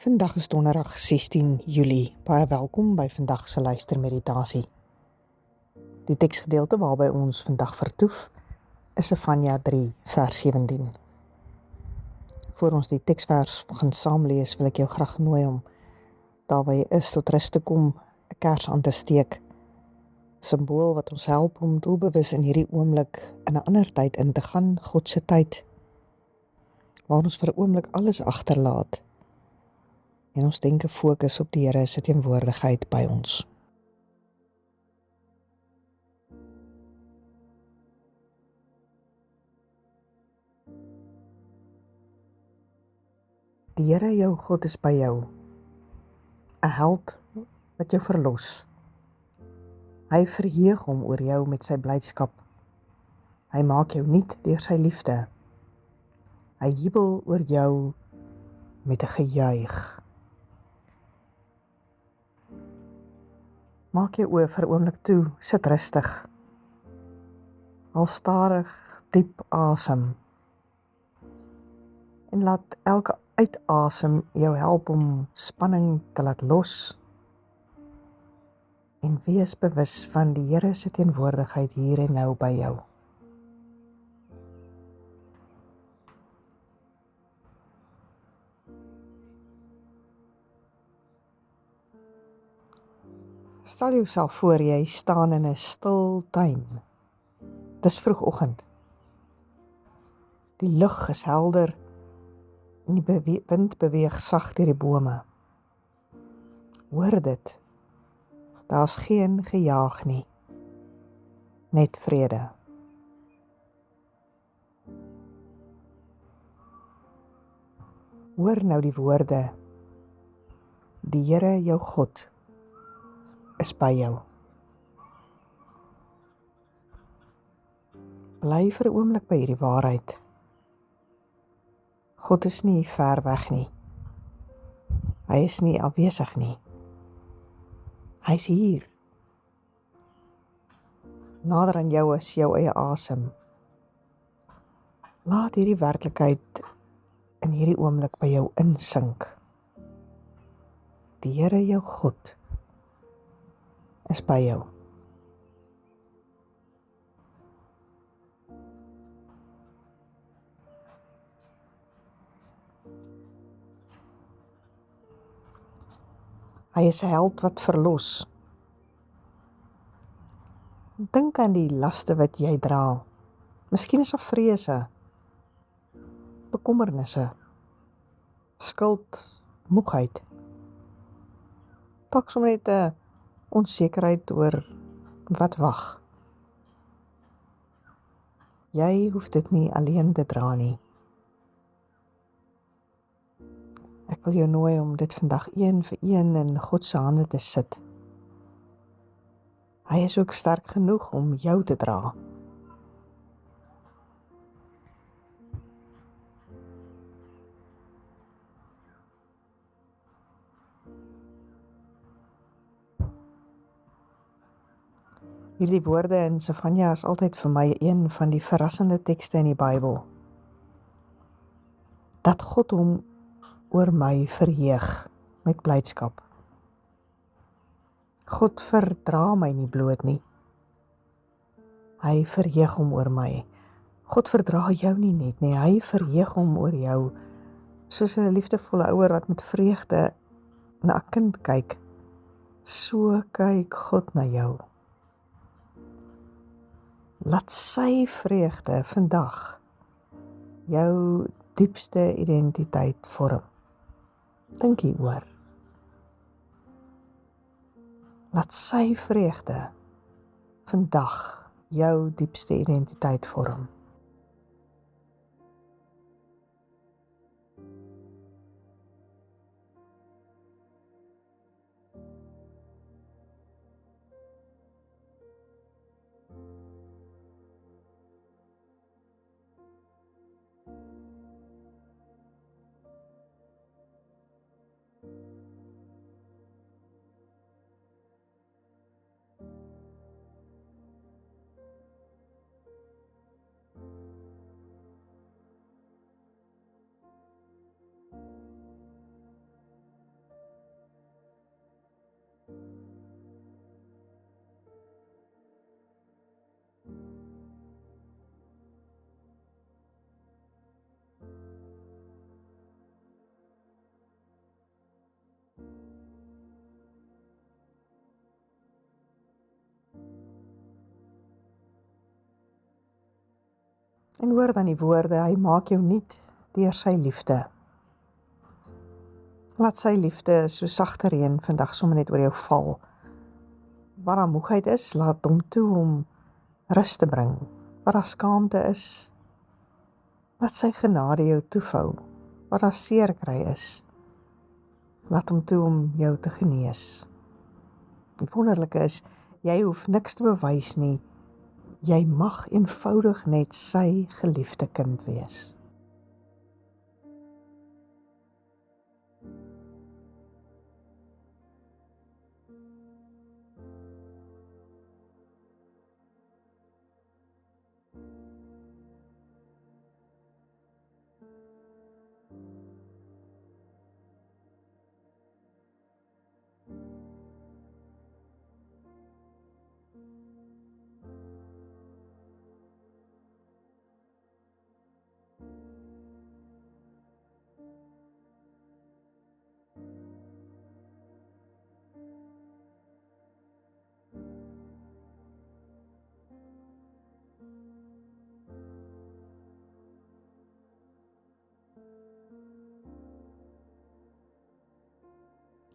Vandag is donderdag 16 Julie. Baie welkom by vandag se luistermeditasie. Die teksgedeelte waarby ons vandag vertoef is Sefanja 3 vers 17. Voor ons die teksvers gaan saam lees, wil ek jou graag nooi om daar waar jy is tot rus te kom, 'n kers aan te steek. Simbool wat ons help om doelbewus in hierdie oomblik in 'n ander tyd in te gaan, God se tyd, waar ons vir 'n oomblik alles agterlaat en ons denke fokus op die Here se teenwoordigheid by ons. Die Here jou God is by jou, 'n held wat jou verlos. Hy verheug hom oor jou met sy blydskap. Hy maak jou nuut deur sy liefde. Hy jubel oor jou met 'n gejuig. Maak jou oë vir 'n oomblik toe, sit rustig. Haal stadig diep asem. En laat elke uitasem jou help om spanning te laat los. En wees bewus van die Here se teenwoordigheid hier en nou by jou. Stel jouself voor jy staan in 'n stil tuin. Dis vroegoggend. Die lug is helder en die wind beweeg sag deur die bome. Hoor dit. Daar's geen gejaag nie. Net vrede. Hoor nou die woorde. Die Here jou God is by jou. Bly vir 'n oomblik by hierdie waarheid. God is nie ver weg nie. Hy is nie afwesig nie. Hy's hier. Nader aan jou as jou eie asem. Laat hierdie werklikheid in hierdie oomblik by jou insink. Die Here jou God is by jou. Hy is 'n held wat verlos. Dink aan die laste wat jy dra. Miskien is daar vrese, bekommernisse, skuld, moegheid. Dalk sommer net 'n onsekerheid oor wat wag. Jy hoef dit nie alleen te dra nie. Ek wil jou nooi om dit vandag een vir een in God se hande te sit. Hy is ook sterk genoeg om jou te dra. Hierdie woorde in Sefanja is altyd vir my een van die verrassende tekste in die Bybel. Dat God hom oor my verheug met blydskap. God verdra my nie bloot nie. Hy verheug hom oor my. God verdra jou nie net nie, hy verheug hom oor jou. Soos 'n liefdevolle ouer wat met vreugde na 'n kind kyk, so kyk God na jou. Laat sy vreugde vandag jou diepste identiteit vorm. Dink hieroor. Laat sy vreugde vandag jou diepste identiteit vorm. En hoor dan die woorde, hy maak jou nuut deur sy liefde. Laat sy liefde so sagte reën vandag sommer net oor jou val. Waar daar moegheid is, laat hom toe om rus te bring. Waar daar skaamte is, laat sy genade jou toevou. Waar daar seerkry is, laat hom toe om jou te genees. Die wonderlike is, jy hoef niks te bewys nie. Jy mag eenvoudig net sy geliefde kind wees.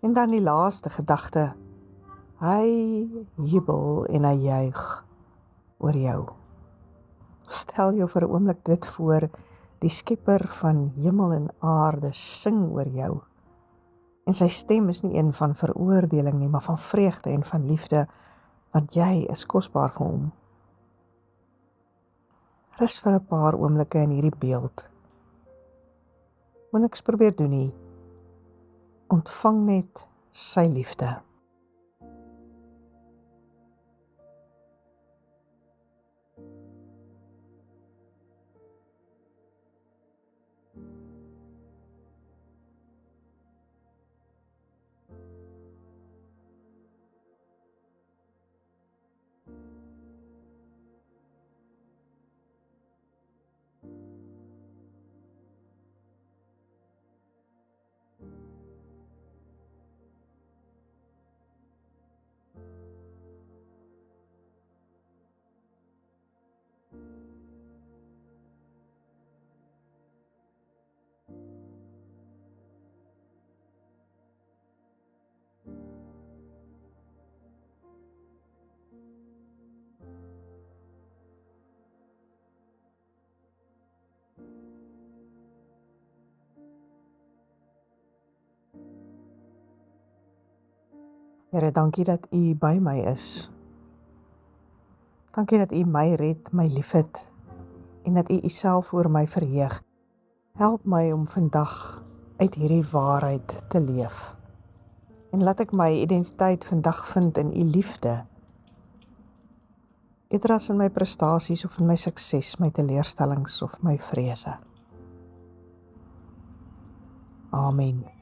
En dan die laaste gedagte, hy jubel en hy juig oor jou. Stel jou vir 'n oomblik dit voor, die skepper van hemel en aarde sing oor jou. En sy stem is nie een van veroordeling nie, maar van vreugde en van liefde, want jy is kosbaar vir hom. Rus vir 'n paar oomblikke in hierdie beeld. Moet niks probeer doen nie. Ontvang net sy liefde. Here, dankie dat U by my is. Dankie dat U my red, my liefhet en dat U Uself oor my verheug. Help my om vandag uit hierdie waarheid te leef. En laat ek my identiteit vandag vind in U liefde. Eerder as in my prestasies of in my sukses, my teleurstellings of my vrese. Amen.